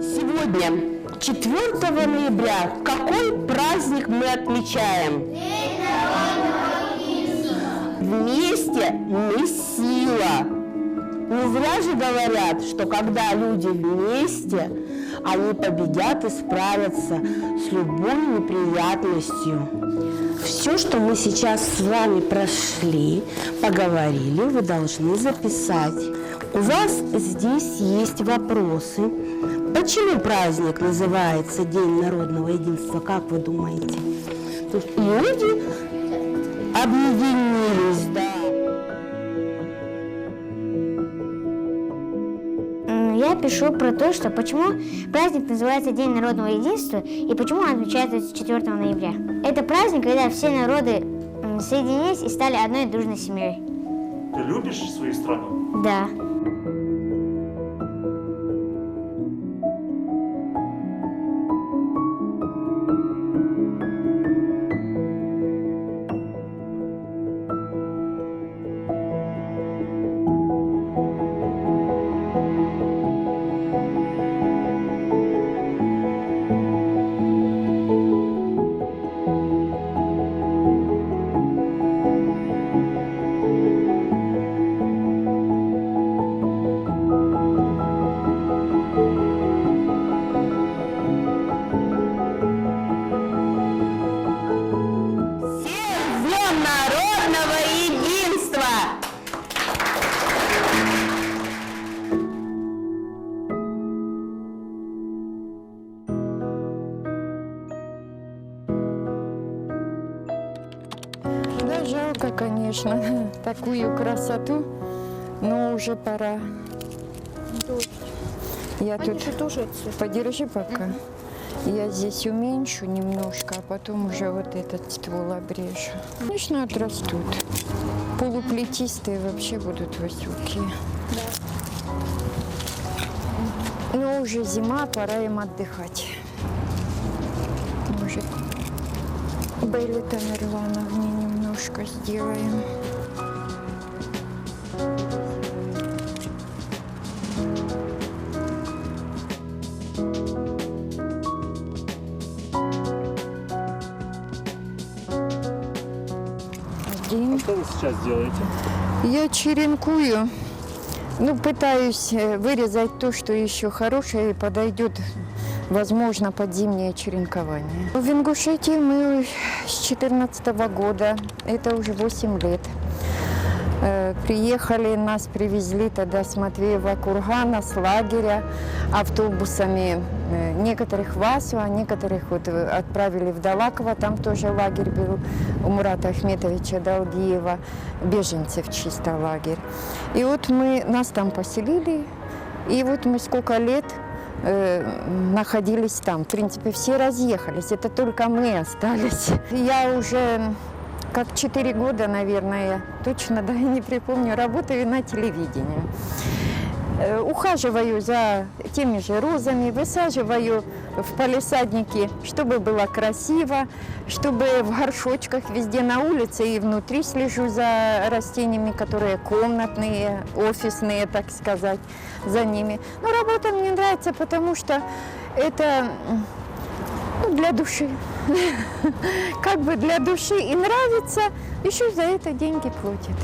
Сегодня, 4 ноября, какой праздник мы отмечаем? День народного единства. Вместе мы сила. Не зря же говорят, что когда люди вместе, они победят и справятся с любой неприятностью. Все, что мы сейчас с вами прошли, поговорили, вы должны записать. У вас здесь есть вопросы. Почему праздник называется День народного единства, как вы думаете? Потому что люди объединились, да. Я пишу про то, что почему праздник называется День народного единства и почему он отмечается 4 ноября. Это праздник, когда все народы соединились и стали одной дружной семьей. Ты любишь свою страну? Да. Да, жалко, конечно, такую красоту, но уже пора. Я тут подержи пока. Я здесь уменьшу немножко, а потом уже вот этот ствол обрежу. Конечно, отрастут. Полуплетистые вообще будут высокие. Но уже зима, пора им отдыхать. Может, Белли Тамерлановне немножко сделаем. Что вы сейчас делаете? Я черенкую. Ну, пытаюсь вырезать то, что еще хорошее и подойдет, возможно, под зимнее черенкование. В Ингушетии мы с 2014 года, это уже 8 лет. Приехали, нас привезли тогда с Матвеева кургана, с лагеря, автобусами. Некоторых в Асу, а некоторых вот отправили в Далаково, там тоже лагерь был у Мурата Ахметовича Далгиева, беженцев чисто лагерь. И вот нас там поселили, и вот мы сколько лет находились там. В принципе, все разъехались, это только мы остались. Я уже как 4 года, наверное, точно да, не припомню, работаю на телевидении. Ухаживаю за теми же розами, высаживаю в палисаднике, чтобы было красиво, чтобы в горшочках везде на улице и внутри слежу за растениями, которые комнатные, офисные, так сказать, за ними. Но работа мне нравится, потому что это для души. Как бы для души и нравится, еще за это деньги платят.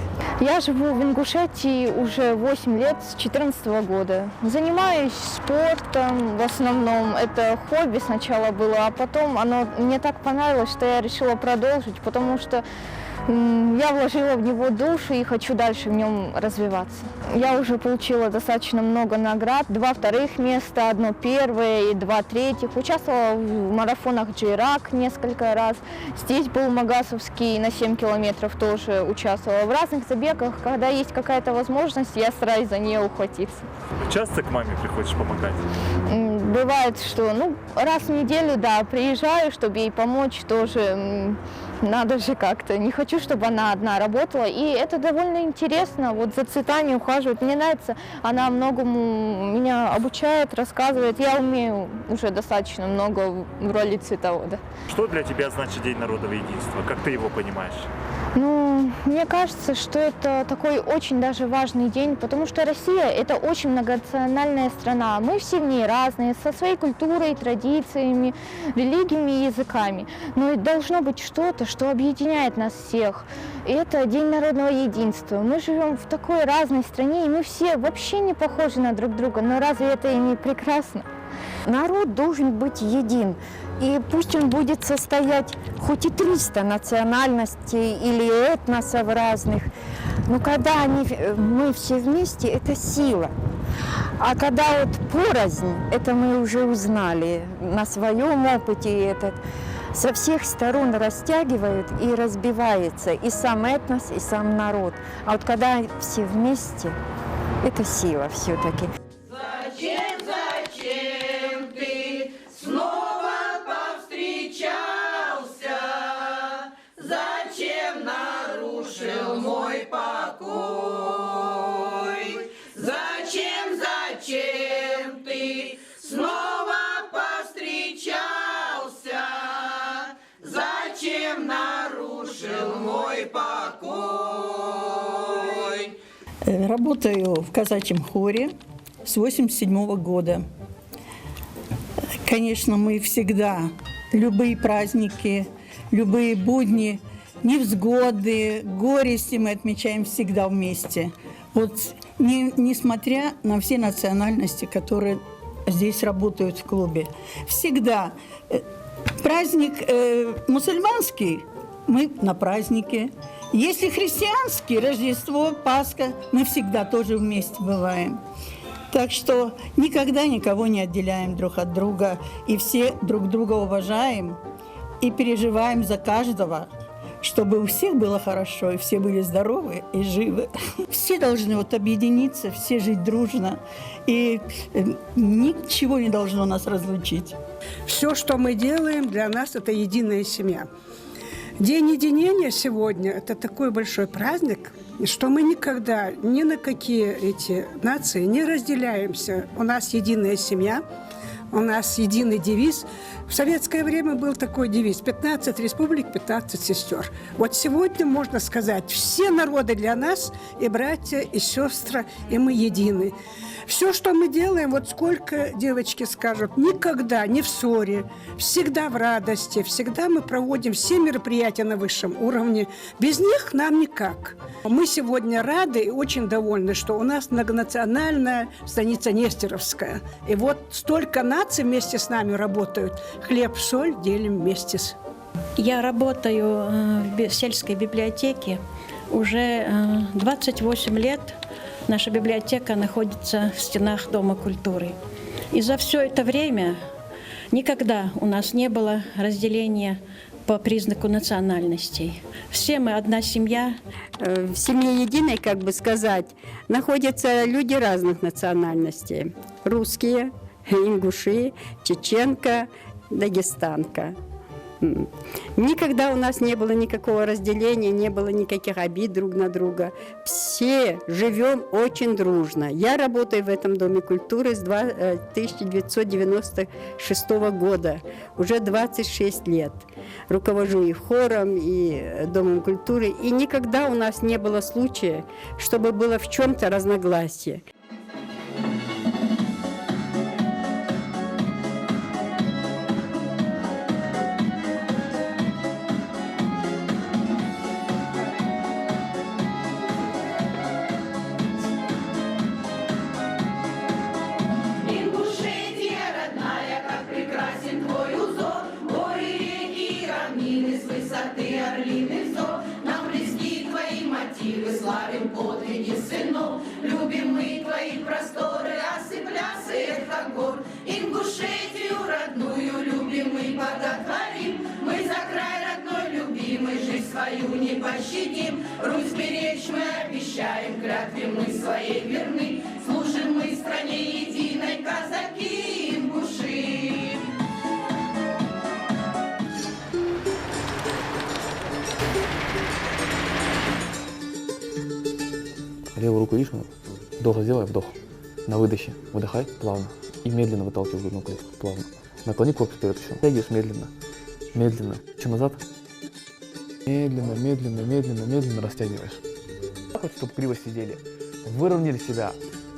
Я живу в Ингушетии уже 8 лет, с 2014 года. Занимаюсь спортом в основном. Это хобби сначала было, а потом оно мне так понравилось, что я решила продолжить, потому что я вложила в него душу и хочу дальше в нем развиваться. Я уже получила достаточно много наград. 2 вторых места, 1 первое и 2 третьих. Участвовала в марафонах Джейрак несколько раз. Здесь был Магасовский на 7 километров, тоже участвовала. В разных забегах, когда есть какая-то возможность, я стараюсь за нее ухватиться. Часто к маме приходишь помогать? Бывает, что раз в неделю, да, приезжаю, чтобы ей помочь тоже. Надо же как-то. Не хочу, чтобы она одна работала. И это довольно интересно. Вот за цветами ухаживать. Мне нравится. Она многому меня обучает, рассказывает. Я умею уже достаточно много в роли цветовода. Что для тебя значит День народного единства? Как ты его понимаешь? Ну, мне кажется, что это такой очень даже важный день, потому что Россия – это очень многонациональная страна. Мы все в ней разные, со своей культурой, традициями, религиями и языками. Но должно быть что-то, что объединяет нас всех. И это День народного единства. Мы живем в такой разной стране, и мы все вообще не похожи на друг друга. Но разве это и не прекрасно? Народ должен быть един. И пусть он будет состоять хоть и 300 национальностей или этносов разных, но когда мы все вместе, это сила. А когда вот порознь, это мы уже узнали на своем опыте, со всех сторон растягивают и разбивается и сам этнос, и сам народ. А вот когда все вместе, это сила все-таки. Зачем ты снова повстречался? Зачем нарушил мой покой? Зачем ты снова повстречался? Зачем нарушил мой покой? Работаю в казачьем хоре с 1987 года. Конечно, мы всегда, любые праздники, любые будни, невзгоды, горести мы отмечаем всегда вместе. Вот несмотря на все национальности, которые здесь работают в клубе. Всегда праздник мусульманский, мы на празднике. Если христианский, Рождество, Пасха, мы всегда тоже вместе бываем. Так что никогда никого не отделяем друг от друга, и все друг друга уважаем и переживаем за каждого, чтобы у всех было хорошо, и все были здоровы и живы. Все должны объединиться, все жить дружно, и ничего не должно нас разлучить. Все, что мы делаем, для нас это единая семья. День единения сегодня – это такой большой праздник, что мы никогда ни на какие эти нации не разделяемся. У нас единая семья, у нас единый девиз. В советское время был такой девиз: 15 республик, 15 сестер. Вот сегодня можно сказать, все народы для нас, и братья, и сестры, и мы едины. Все, что мы делаем, вот сколько девочки скажут, никогда не в ссоре, всегда в радости, всегда мы проводим все мероприятия на высшем уровне. Без них нам никак. Мы сегодня рады и очень довольны, что у нас многонациональная станица Нестеровская. И вот столько наций вместе с нами работают. Хлеб, соль делим вместе. Я работаю в сельской библиотеке уже 28 лет. Наша библиотека находится в стенах Дома культуры. И за все это время никогда у нас не было разделения по признаку национальностей. Все мы одна семья. В семье единой, как бы сказать, находятся люди разных национальностей. Русские, ингуши, чеченка, дагестанка. Никогда у нас не было никакого разделения, не было никаких обид друг на друга. Все живем очень дружно. Я работаю в этом Доме культуры с 1996 года, уже 26 лет. Руковожу и хором, и Домом культуры. И никогда у нас не было случая, чтобы было в чем-то разногласие. Славим подвиги сынов, любим мы твои просторы, асы, плясы, эхо гор. Ингушетию родную любим мы, боготворим, мы за край родной любимый, жизнь свою не пощадим. Русь беречь мы обещаем, клятве мы своей верны, служим мы стране единой, казаки, ингуши. Левую руку видишь, вдох сделай, вдох. На выдохе выдыхай плавно и медленно выталкивай грудную клетку, плавно. Наклони корпус вперед еще. Тягиваешь медленно, медленно. Еще назад. Медленно, медленно, медленно, медленно растягиваешь. Так вот, чтобы криво сидели. Выровняли себя.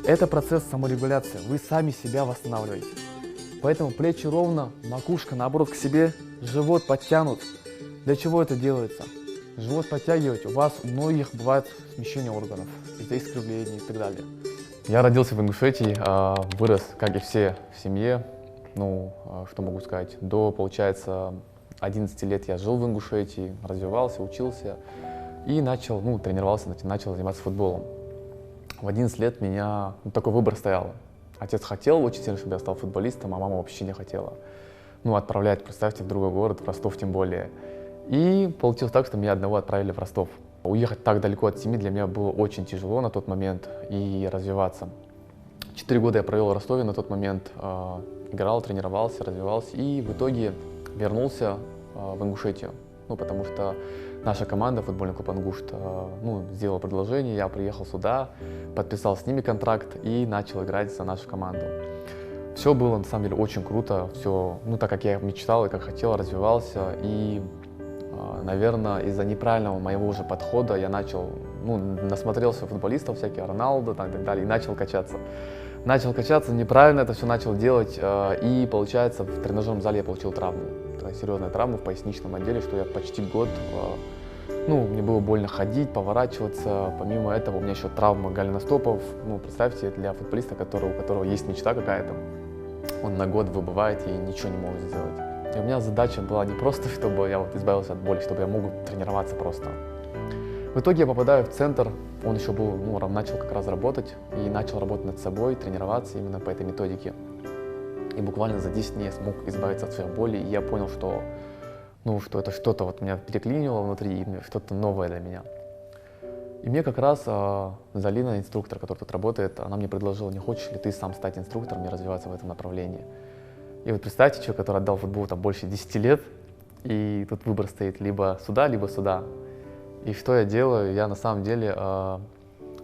Это процесс саморегуляции. Вы сами себя восстанавливаете. Поэтому плечи ровно, макушка наоборот к себе, живот подтянут. Для чего это делается? Живот подтягивать. У вас у многих бывает смещение органов, из-за искривлений и так далее. Я родился в Ингушетии, вырос, как и все, в семье. Ну, что могу сказать, до, получается, 11 лет я жил в Ингушетии, развивался, учился и начал, тренировался, начал заниматься футболом. В 11 лет меня такой выбор стоял. Отец хотел очень сильно, чтобы я стал футболистом, а мама вообще не хотела. Отправлять, представьте, в другой город, в Ростов тем более. И получилось так, что меня одного отправили в Ростов. Уехать так далеко от семьи для меня было очень тяжело на тот момент и развиваться. 4 года я провел в Ростове на тот момент, играл, тренировался, развивался и в итоге вернулся в Ингушетию. Потому что наша команда, футбольный клуб «Ингушт», сделала предложение, я приехал сюда, подписал с ними контракт и начал играть за нашу команду. Все было на самом деле очень круто, все, так как я мечтал и как хотел, развивался. И, наверное, из-за неправильного моего уже подхода я начал, насмотрелся футболистов всяких, Роналдо и так далее, и начал качаться. Начал качаться, неправильно это все начал делать, и, получается, в тренажерном зале я получил травму. Серьезная травма в поясничном отделе, что я почти год, мне было больно ходить, поворачиваться. Помимо этого, у меня еще травма голеностопов. Представьте, для футболиста, у которого есть мечта какая-то, он на год выбывает и ничего не может сделать. И у меня задача была не просто, чтобы я избавился от боли, чтобы я мог тренироваться просто. В итоге я попадаю в центр, он еще был, начал как раз работать, и начал работать над собой, тренироваться именно по этой методике. И буквально за 10 дней я смог избавиться от своей боли, и я понял, что, что это что-то меня переклинило внутри, что-то новое для меня. И мне как раз Залина, инструктор, который тут работает, она мне предложила, не хочешь ли ты сам стать инструктором и развиваться в этом направлении. И вот представьте, человек, который отдал футболу больше 10 лет, и тут выбор стоит либо сюда, либо сюда. И что я делаю? Я на самом деле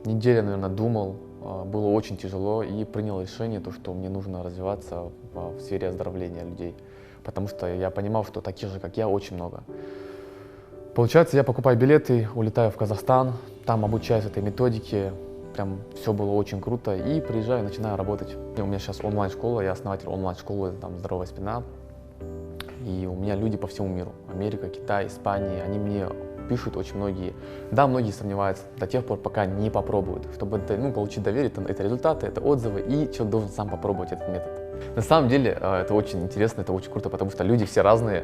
неделю, наверное, думал, было очень тяжело, и принял решение, что мне нужно развиваться в сфере оздоровления людей. Потому что я понимал, что таких же, как я, очень много. Получается, я покупаю билеты, улетаю в Казахстан, там обучаюсь этой методике, прям все было очень круто, и приезжаю, начинаю работать. И у меня сейчас онлайн-школа, я основатель онлайн-школы «Здоровая спина», и у меня люди по всему миру, Америка, Китай, Испания, они мне пишут очень многие. Да, многие сомневаются до тех пор, пока не попробуют. Чтобы получить доверие, это результаты, это отзывы, и человек должен сам попробовать этот метод. На самом деле это очень интересно, это очень круто, потому что люди все разные,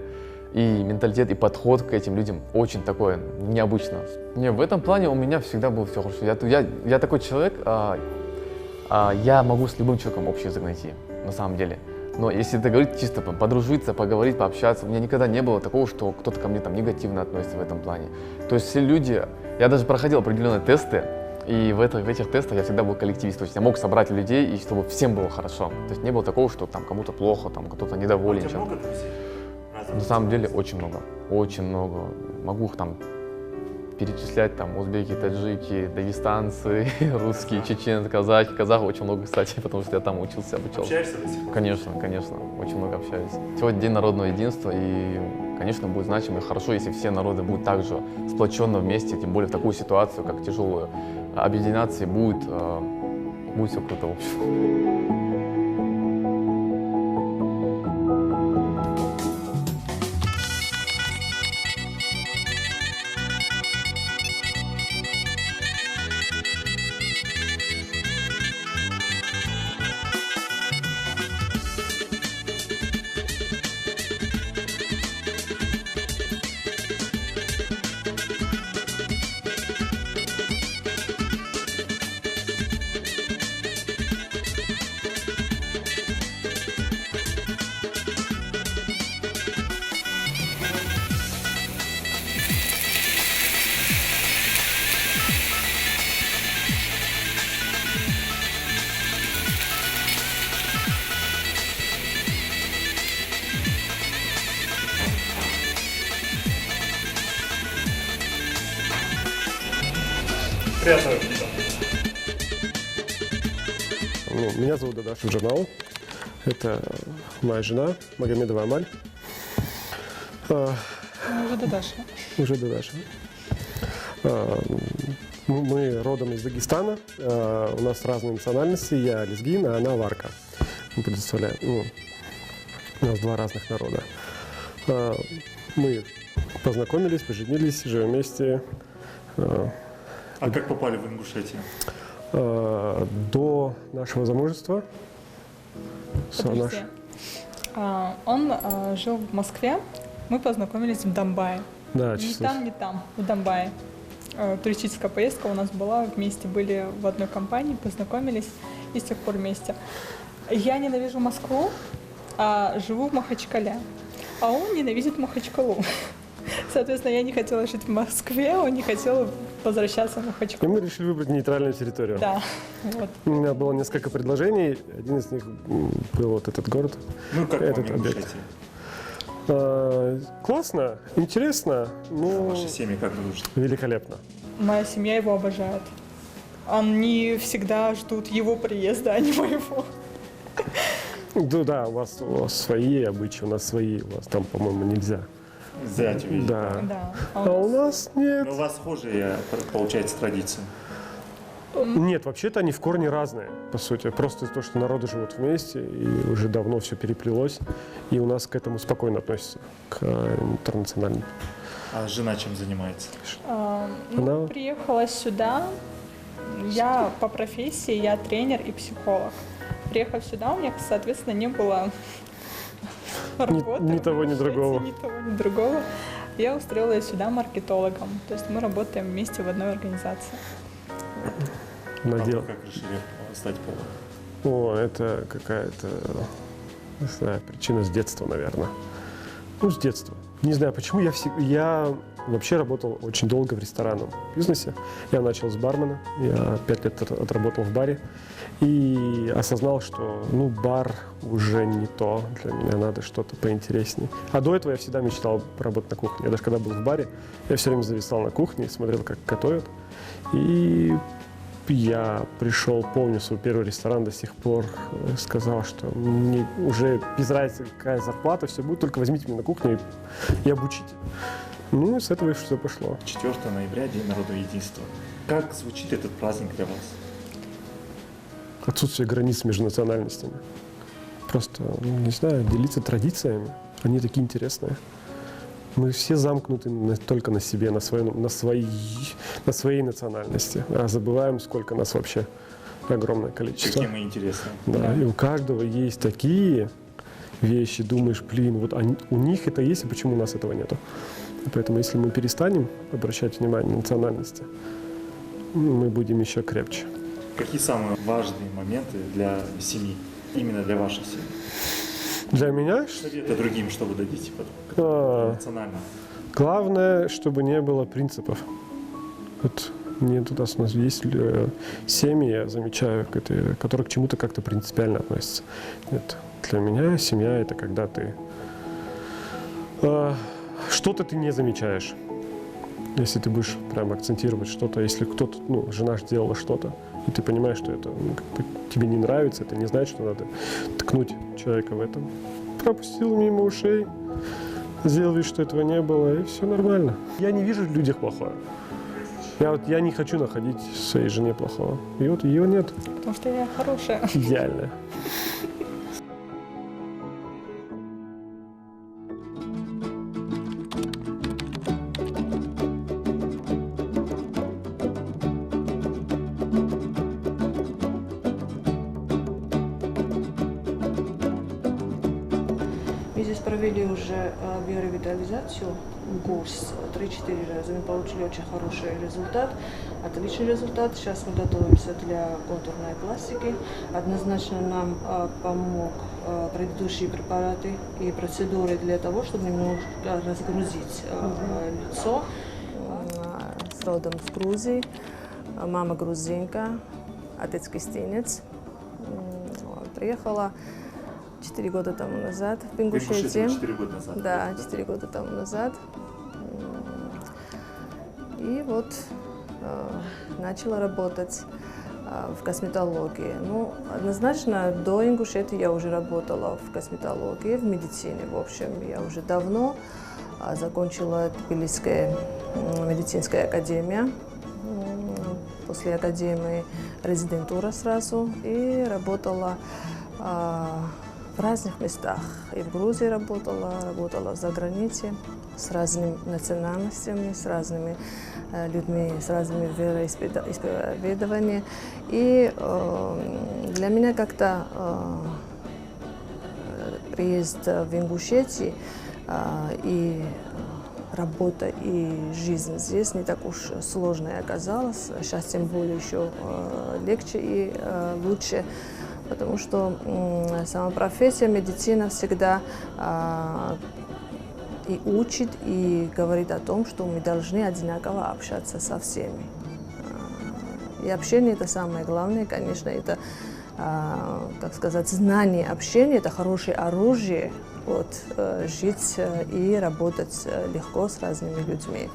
и менталитет, и подход к этим людям очень такой необычный. В этом плане у меня всегда было все хорошо. Я такой человек, я могу с любым человеком общий язык найти, на самом деле. Но если договориться, чисто подружиться, поговорить, пообщаться, у меня никогда не было такого, что кто-то ко мне негативно относится в этом плане. То есть все люди, я даже проходил определенные тесты, и в этих тестах я всегда был коллективист, то есть я мог собрать людей, и чтобы всем было хорошо. То есть не было такого, что кому-то плохо, кто-то недоволен чем-то. На самом деле очень много, очень много. Могу их перечислять, узбеки, таджики, дагестанцы, русские, чеченцы, казахи. Казахов очень много, кстати, потому что я там учился, обучался. Общаешься до сих пор? Конечно, очень много общаюсь. Сегодня День народного единства, и, конечно, будет значимо и хорошо, если все народы будут также сплоченно вместе, тем более в такую ситуацию, как тяжелую, объединяться, и будет все круто, в общем. Приятного. Меня зовут Дадашев Джанал. Это моя жена Магомедова Амаль. Уже до Даши. Уже до Даши. Мы родом из Дагестана, у нас разные национальности, я лезгин, а она варка. Мы представляем, у нас два разных народа. Мы познакомились, поженились, живем вместе. А как попали в Ингушетию? До нашего замужества. Подожди. Он жил в Москве, мы познакомились в Домбае. Да, ни там, ни там, в Домбае. Туристическая поездка у нас была, вместе были в одной компании, познакомились и с тех пор вместе. Я ненавижу Москву, а живу в Махачкале, а он ненавидит Махачкалу. Соответственно, я не хотела жить в Москве, он не хотел возвращаться в Махачкалу. И мы решили выбрать нейтральную территорию. Да. Вот. У меня было несколько предложений, один из них был вот этот город, Ну, как этот вам объект. Ингушетия? Классно, интересно, но Ваши семьи как дружат? великолепно. Моя семья его обожает. Они всегда ждут его приезда, а не моего. Да, у вас свои обычаи, у нас свои, у вас там, по-моему, нельзя. Зять увидеть. Да. Да. А у нас нет. Но у вас схожие, получается, традиции. Нет, вообще-то они в корне разные, по сути. Просто то, что народы живут вместе, и уже давно все переплелось, и у нас к этому спокойно относятся, к интернациональному. А жена чем занимается? Она- Приехала сюда, я по профессии, я тренер и психолог. Приехав сюда, у меня, соответственно, не было работы. Ни того, ни другого. Ни того, ни другого. Я устроилась сюда маркетологом. То есть мы работаем вместе в одной организации. Надел. Как решили стать поваром? О, это какая-то, не знаю, причина с детства, наверное. Ну, с детства. Не знаю, почему я вообще работал очень долго в ресторанном бизнесе. Я начал с бармена, я 5 лет отработал в баре и осознал, что, бар уже не то, для меня надо что-то поинтереснее. А до этого я всегда мечтал поработать на кухне. Я даже когда был в баре, я все время зависал на кухне, смотрел, как готовят. И я пришел, помню свой первый ресторан до сих пор, сказал, что мне уже без разницы, какая зарплата, все будет, только возьмите меня на кухню и обучите. Ну, и с этого все пошло. 4 ноября, День народного единства. Как звучит этот праздник для вас? Отсутствие границ между национальностями. Просто, не знаю, делиться традициями, они такие интересные. Мы все замкнуты только на себе, на своей национальности, а забываем, сколько нас вообще огромное количество. Какие мы интересные. Да, и у каждого есть такие вещи, думаешь, вот у них это есть, и почему у нас этого нету. Поэтому если мы перестанем обращать внимание на национальности, мы будем еще крепче. Какие самые важные моменты для семьи, именно для вашей семьи? Для меня? Советы другим, что вы дадите потом? Национально. Главное, чтобы не было принципов. Вот нет, у нас есть семьи, я замечаю, которые к чему-то как-то принципиально относятся. Нет, для меня семья — это когда ты что-то ты не замечаешь. Если ты будешь прям акцентировать что-то, если кто-то, жена сделала что-то, и ты понимаешь, что это тебе не нравится, это не значит, что надо ткнуть человека в этом. Пропустил мимо ушей, сделал вид, что этого не было, и все нормально. Я не вижу в людях плохое. Я не хочу находить в своей жене плохого. И вот ее нет. Потому что я хорошая. Идеально. Мы здесь провели уже биоревитализацию, курс 3-4 раза. Мы получили очень хороший результат, отличный результат. Сейчас мы готовимся для контурной пластики. Однозначно нам помог предыдущие препараты и процедуры для того, чтобы немножко разгрузить лицо. С родом с Грузии, мама грузинка, отец крестьянец. Приехала 4 года тому назад в Ингушетию. 4 года назад? Да, 4 года тому назад. И вот начала работать в косметологии. Однозначно, до Ингушетии я уже работала в косметологии, в медицине, в общем, я уже давно. Закончила Тбилисская медицинская академия. После академии резидентура сразу. И работала в разных местах. И в Грузии работала за границей с разными национальностями, с разными людьми, с разными вероисповеданиями. И для меня как-то приезд в Ингушетию и работа и жизнь здесь не так уж сложной оказалась. Сейчас тем более еще легче и лучше, потому что сама профессия медицина всегда и учит, и говорит о том, что мы должны одинаково общаться со всеми. И общение – это самое главное, конечно, это, как сказать, знание общения – это хорошее оружие, жить и работать легко с разными людьми.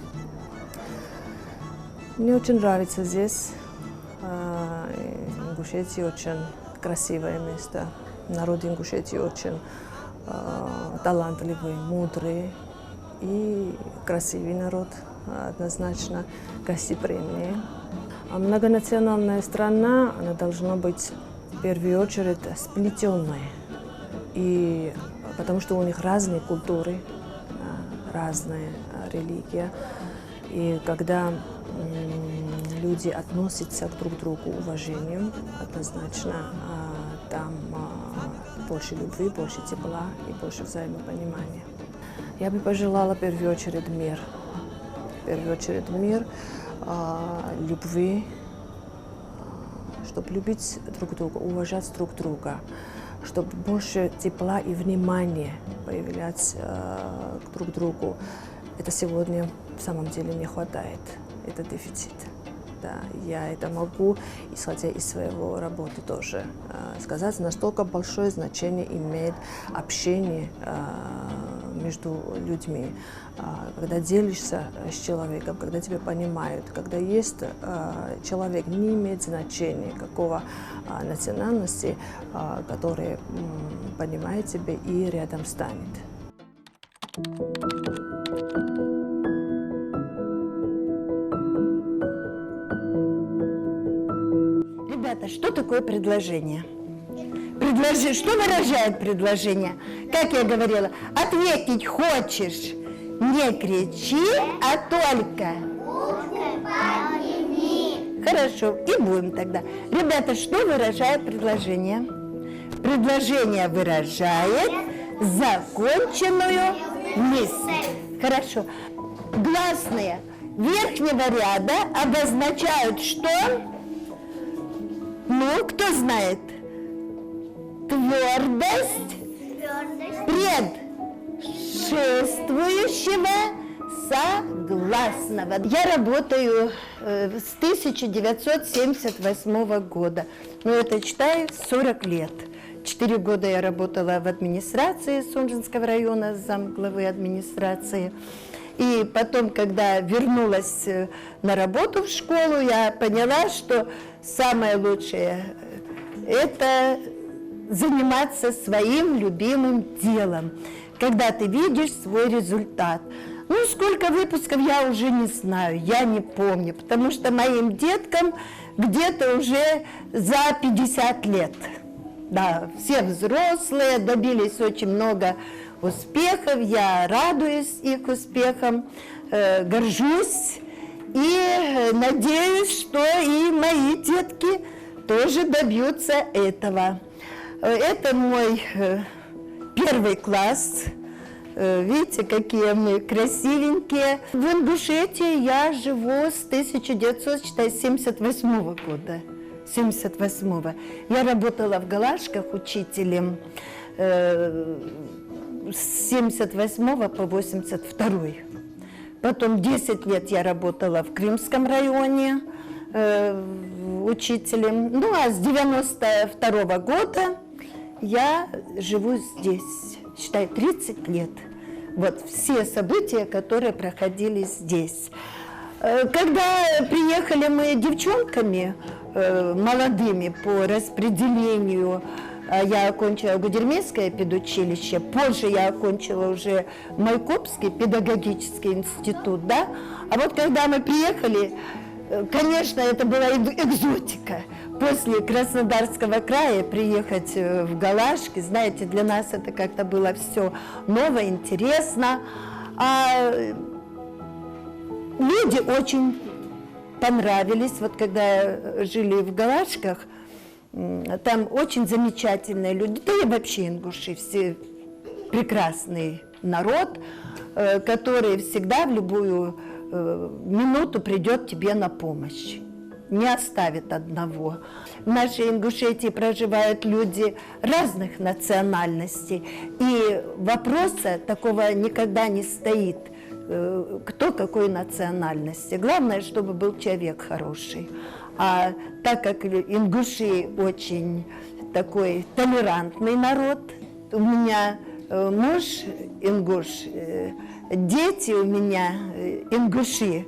Мне очень нравится здесь. Ингушетия очень красивое место. Народ Ингушетии очень талантливый, мудрый и красивый народ, однозначно гостеприимный. А многонациональная страна, она должна быть в первую очередь сплетенной. И потому что у них разные культуры, разная религия. И когда люди относятся друг к другу уважением, однозначно там больше любви, больше тепла и больше взаимопонимания. Я бы пожелала в первую очередь мир. В первую очередь мир, любви, чтобы любить друг друга, уважать друг друга, чтобы больше тепла и внимания появлялось друг к другу. Это сегодня в самом деле не хватает, это дефицит. Да, я это могу, исходя из своего работы тоже, сказать, настолько большое значение имеет общение между людьми. Когда делишься с человеком, когда тебя понимают, когда есть человек, не имеет значения какого национальности, который понимает тебя и рядом станет. Ребята, что такое предложение? Что выражает предложение? Как я говорила, ответить хочешь, не кричи, а только. Хорошо, и будем тогда. Ребята, что выражает предложение? Предложение выражает законченную мысль. Хорошо. Гласные верхнего ряда обозначают что? Ну, кто знает? Твердость предшествующего согласного. Я работаю с 1978 года. Ну, это, считай, 40 лет. 4 года я работала в администрации Сунжинского района, замглавы администрации. И потом, когда вернулась на работу в школу, я поняла, что самое лучшее – это заниматься своим любимым делом, когда ты видишь свой результат. Ну, сколько выпусков я уже не знаю, я не помню, потому что моим деткам где-то уже за 50 лет. Да, все взрослые, добились очень много успехов, я радуюсь их успехам, горжусь и надеюсь, что и мои детки тоже добьются этого. Это мой первый класс. Видите, какие мы красивенькие. В Ингушетии я живу с 1978 года. 78-го. Я работала в Галашках учителем с 78 по 82. Потом 10 лет я работала в Крымском районе учителем. Ну, а с 92 года я живу здесь, считай, 30 лет. Вот все события, которые проходили здесь. Когда приехали мы девчонками молодыми по распределению я окончила Гудермесское педучилище, позже я окончила уже Майкопский педагогический институт, да. А вот когда мы приехали, конечно, это была экзотика. После Краснодарского края приехать в Галашки, знаете, для нас это как-то было все ново, интересно. А люди очень понравились, вот когда жили в Галашках, там очень замечательные люди, да и вообще ингуши, все прекрасный народ, который всегда в любую минуту придет тебе на помощь, не оставит одного. В нашей Ингушетии проживают люди разных национальностей, и вопроса такого никогда не стоит, кто какой национальности. Главное, чтобы был человек хороший. А так как ингуши очень такой толерантный народ, у меня муж ингуш, дети у меня ингуши,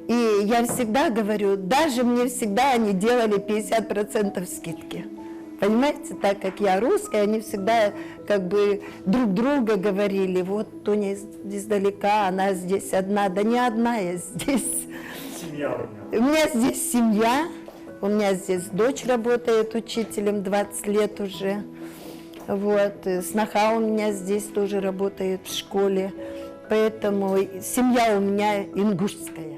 и я всегда говорю, даже мне всегда они делали 50% скидки. Понимаете, так как я русская, они всегда как бы друг друга говорили, вот Тоня издалека, она здесь одна, да не одна я здесь. Семья у меня здесь семья, у меня здесь дочь работает учителем 20 лет уже, вот, сноха у меня здесь тоже работает в школе, поэтому семья у меня ингушская.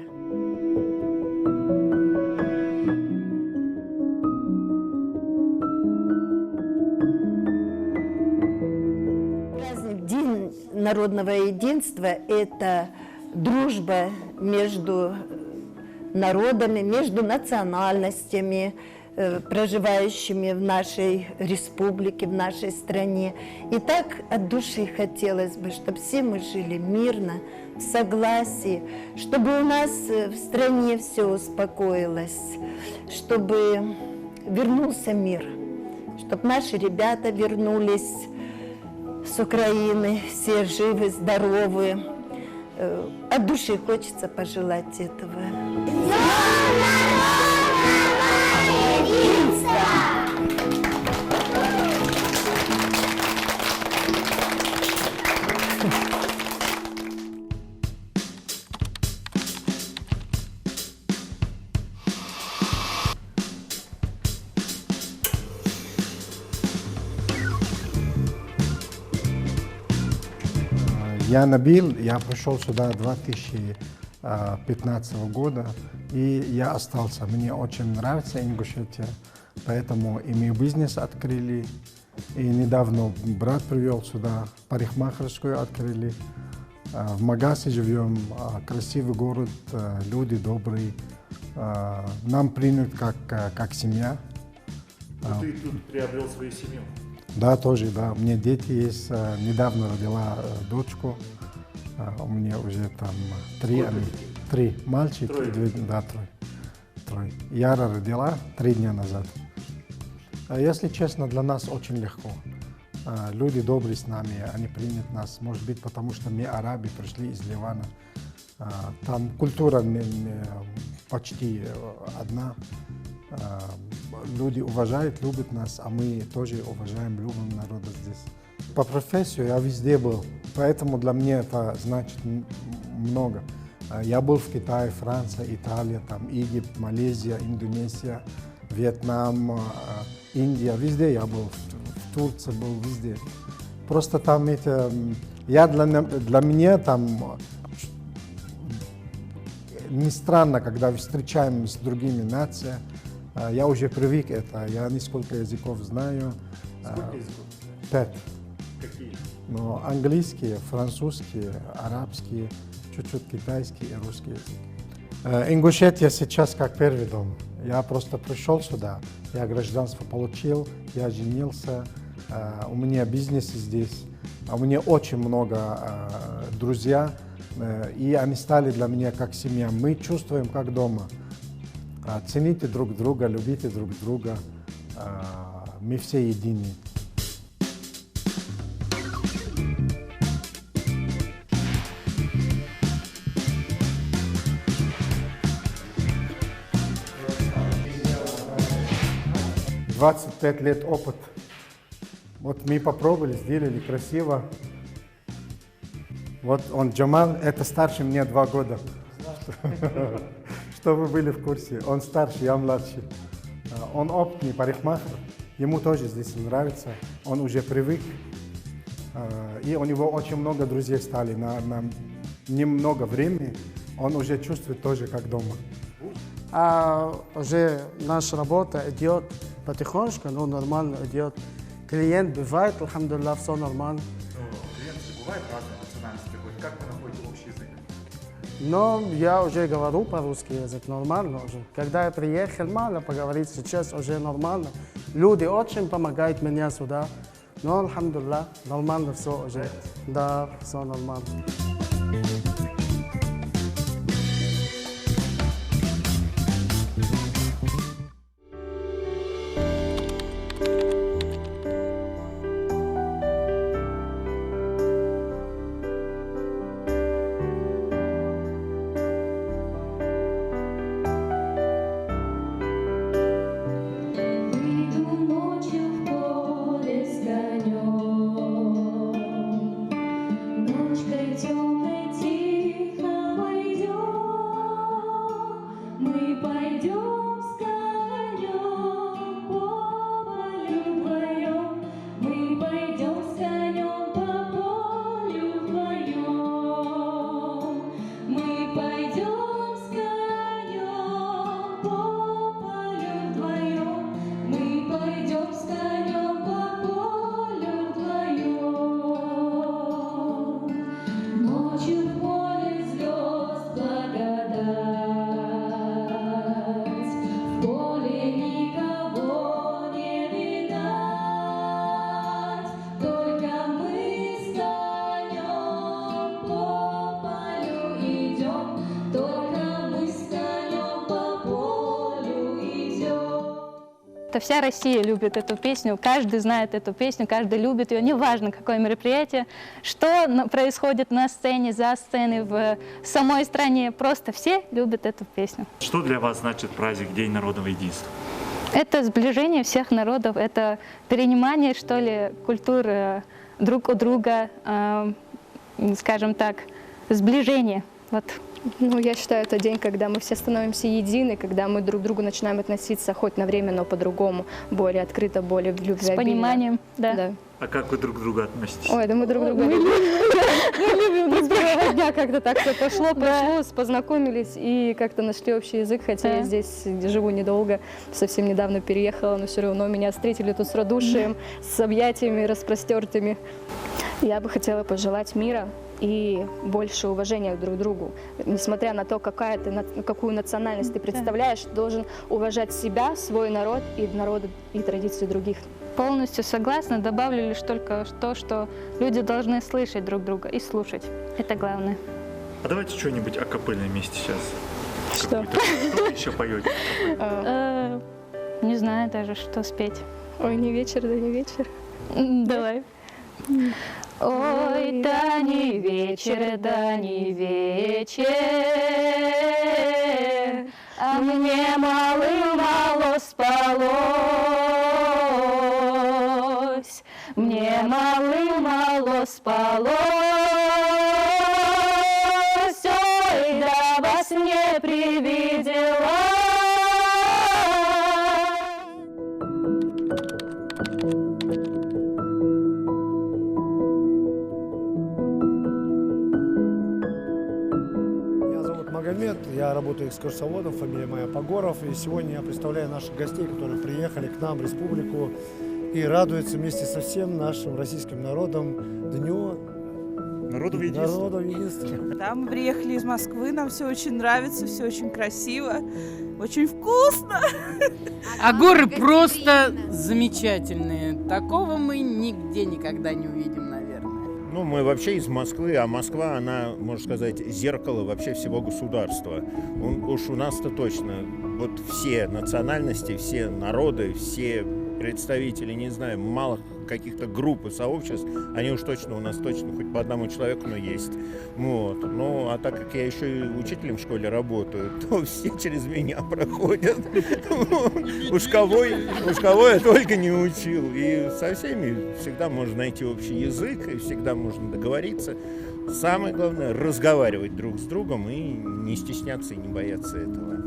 День народного единства – это дружба между народами, между национальностями, проживающими в нашей республике, в нашей стране. И так от души хотелось бы, чтобы все мы жили мирно, в согласии, чтобы у нас в стране все успокоилось, чтобы вернулся мир, чтобы наши ребята вернулись с Украины, все живы, здоровы. От души хочется пожелать этого. Я Набил, я пришел сюда 2015 года, и я остался. Мне очень нравится Ингушетия, поэтому и мы бизнес открыли, и недавно брат привел сюда, парикмахерскую открыли. В Магасе живем, красивый город, люди добрые, нам принят как семья. Ты тут приобрел свою семью? Да, тоже, да. У меня дети есть. Недавно родила дочку. У меня уже там три мальчика. Да, трое. Яра родила 3 дня назад. Если честно, для нас очень легко. Люди добрые с нами, они примут нас. Может быть, потому что мы арабы, пришли из Ливана. Там культура почти одна. Люди уважают, любят нас, а мы тоже уважаем, любим народа здесь. По профессии я везде был, поэтому для меня это значит много. Я был в Китае, Франции, Италия, там, Египет, Малайзия, Индонезия, Вьетнам, Индия, везде я был, в Турции был, везде. Просто там это, для меня там не странно, когда встречаем с другими нациями. Я уже привык это, я несколько языков знаю. Сколько языков? 5. Какие? Но английский, французский, арабский, чуть-чуть китайский и русский язык. Ингушетия сейчас как первый дом. Я просто пришел сюда, я гражданство получил, я женился, у меня бизнес здесь, у меня очень много друзей, и они стали для меня как семья. Мы чувствуем как дома. Цените друг друга, любите друг друга. Мы все едины. «25 лет опыт Вот мы попробовали, сделали красиво. Вот он, Джамал, это старше мне 2 года. Чтобы вы были в курсе. Он старше, я младший. Он опытный парикмахер. Ему тоже здесь нравится. Он уже привык. И у него очень много друзей стали. На немного времени он уже чувствует тоже как дома. Уже наша работа идет потихонечку, но нормально идет. Клиент бывает, алхамдулилlah, все нормально. Клиенты бывают разной национальности. Как вы находите общий язык? Но я уже говорю по-русски язык, нормально уже. Когда я приехал, мало поговорить, сейчас уже нормально. Люди очень помогают мне сюда. Но, алхамдулилlah, нормально все уже. Да, все нормально. Вся Россия любит эту песню, каждый знает эту песню, каждый любит ее, неважно, какое мероприятие, что происходит на сцене, за сценой, в самой стране, просто все любят эту песню. Что для вас значит праздник День народного единства? Это сближение всех народов, это перенимание, что ли, культуры друг у друга, скажем так, сближение. Вот. Ну, я считаю, это день, когда мы все становимся едины, когда мы друг к другу начинаем относиться хоть на время, но по-другому, более открыто, более любвеобильно. С пониманием, да. А как вы друг к другу относитесь? Ой, да мы друг друга любим. Мы любим с первого дня, как-то так все пошло, познакомились и как-то нашли общий язык, хотя я здесь живу недолго, совсем недавно переехала, но все равно меня встретили тут с радушием, с объятиями распростертыми. Я бы хотела пожелать мира и больше уважения друг к другу. Несмотря на то, какую национальность ты представляешь, должен уважать себя, свой народ и народы и традиции других. Полностью согласна, добавлю лишь только то, что люди должны слышать друг друга и слушать. Это главное. А давайте что-нибудь акапельное вместе сейчас. Что? Что вы еще поете? Не знаю даже, что спеть. Ой, не вечер, да не вечер. Давай. Ой, да не вечер, а мне мало спалось, мне мало спалось, ой, да во сне привиделась. Я работаю экскурсоводом, фамилия моя Погоров, и сегодня я представляю наших гостей, которые приехали к нам в республику и радуются вместе со всем нашим российским народом Дню народного единства. Да, мы приехали из Москвы, нам все очень нравится, все очень красиво, очень вкусно. А горы просто замечательные. Такого мы нигде никогда не увидим, наверное. Ну, мы вообще из Москвы, а Москва, она, можно сказать, зеркало вообще всего государства. Уж у нас-то точно. Вот все национальности, все народы, все представители, не знаю, малых каких-то групп и сообществ, они уж точно у нас точно хоть по одному человеку, но есть. Вот. Ну, а так как я еще и учителем в школе работаю, то все через меня проходят. Уж кого я только не учил. И со всеми всегда можно найти общий язык, и всегда можно договориться. Самое главное — разговаривать друг с другом и не стесняться и не бояться этого.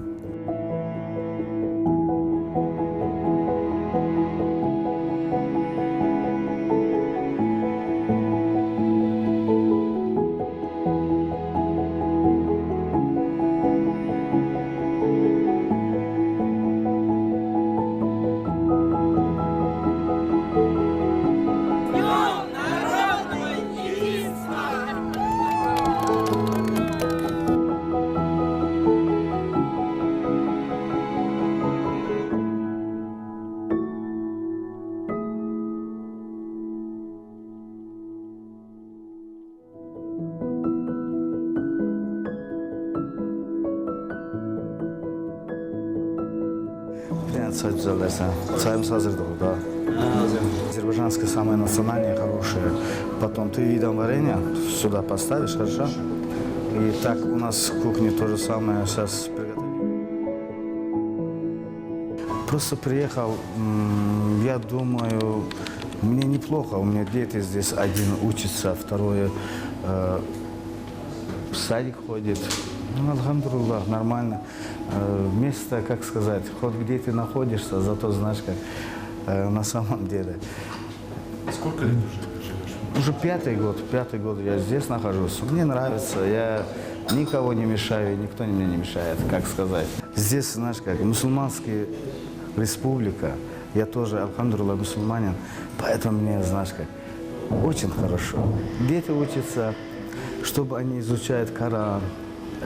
Царем созрел, да. Азербайджанское самое национальное, хорошее. Потом ты видом варенья сюда поставишь, хорошо? И так у нас в кухне то же самое сейчас приготовили. Просто приехал, я думаю, мне неплохо. У меня дети здесь, один учится, второй в садик ходит. Ну, альхамдулиллах, нормально. Место, как сказать, хоть где ты находишься, зато знаешь, как на самом деле. Сколько лет уже живешь? Уже пятый год я здесь нахожусь. Мне нравится, я никого не мешаю, никто мне не мешает, как сказать. Здесь, знаешь, как мусульманская республика, я тоже, альхамдулиллах, мусульманин, поэтому мне, знаешь, как очень хорошо. Дети учатся, чтобы они изучают Коран,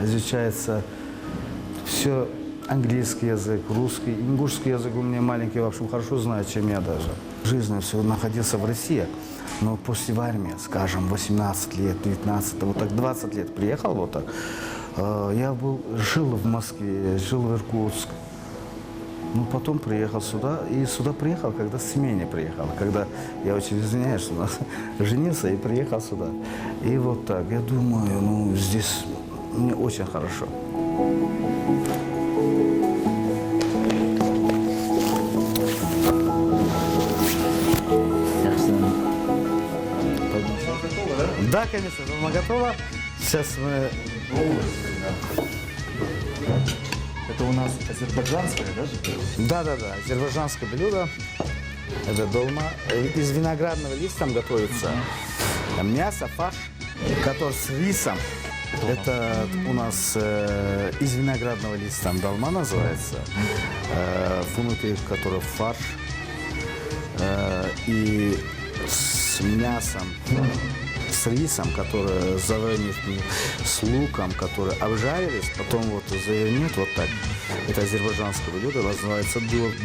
изучается все английский язык, русский, ингушский язык у меня маленький, в общем, хорошо знаю, чем я даже. Жизнь все находился в России, но после в армии, скажем, 18 лет, 19, вот так 20 лет приехал вот так. Я жил в Москве, жил в Иркутске. Ну, потом приехал сюда, и сюда приехал, когда с смене приехал, когда, я очень извиняюсь, что женился и приехал сюда. И вот так, я думаю, ну, здесь мне очень хорошо. Да, конечно, дома готово. Сейчас мы... Это у нас азербайджанское, да? Да, азербайджанское блюдо. Это долма. Из виноградного листа готовится. Мясо, фарш, который с рисом. Это у нас из виноградного листа долма называется. Внутри которого фарш. И с мясом, с рисом, который завернут с луком, которые обжарились, потом вот завернет вот так. Это азербайджанское блюдо, называется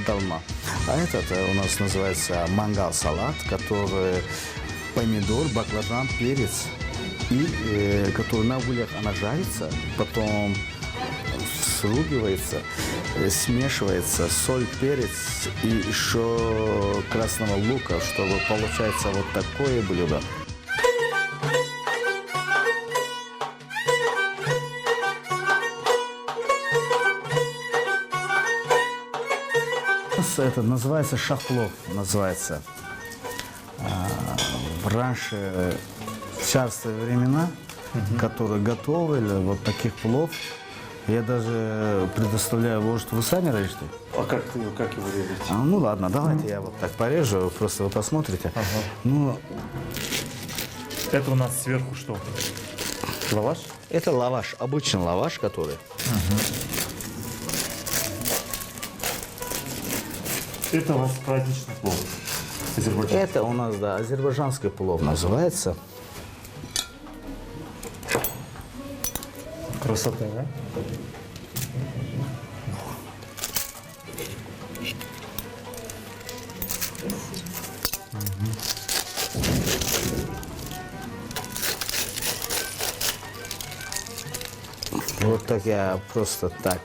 долма. А этот у нас называется мангал-салат, который помидор, баклажан, перец, и который на углях она жарится, потом срубивается, смешивается соль, перец и еще красного лука, чтобы получается вот такое блюдо. Это называется шахплов, называется. Раньше, в царские времена, которые готовили вот таких плов, я даже предоставляю, может, вы сами режете? А как его режете? Ну ладно, давайте я вот так порежу, просто вы посмотрите. Ага. Ну, это у нас сверху что? Лаваш? Это лаваш, обычный лаваш, который. Это у вас праздничный плов. Это у нас, да, азербайджанский плов называется. Красота, да? Вот так я просто так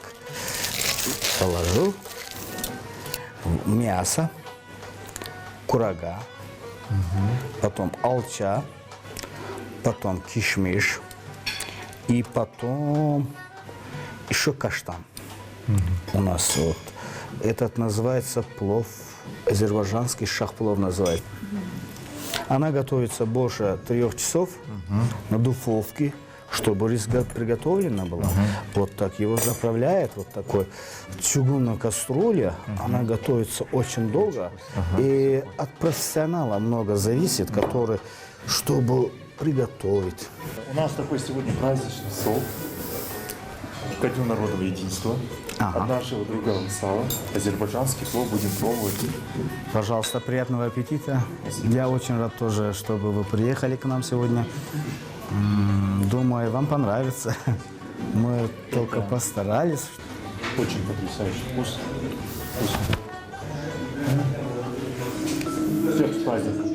положу мясо. курага, потом алча, потом кишмиш и потом еще каштан. У нас вот этот называется плов, азербайджанский шах-плов называется. Она готовится больше 3 часов на духовке, чтобы рис приготовлена была. Вот так его заправляет, вот такой чугунная кастрюля. Она готовится очень долго. И от профессионала много зависит, который, чтобы приготовить. У нас такой сегодня праздничный стол. Ко Дню народного единства. От нашего друга сала. Азербайджанский плов будем пробовать. Пожалуйста, приятного аппетита. Я очень рад тоже, чтобы вы приехали к нам сегодня. Думаю, вам понравится. Мы только постарались. Очень потрясающий вкус. Всех с праздником.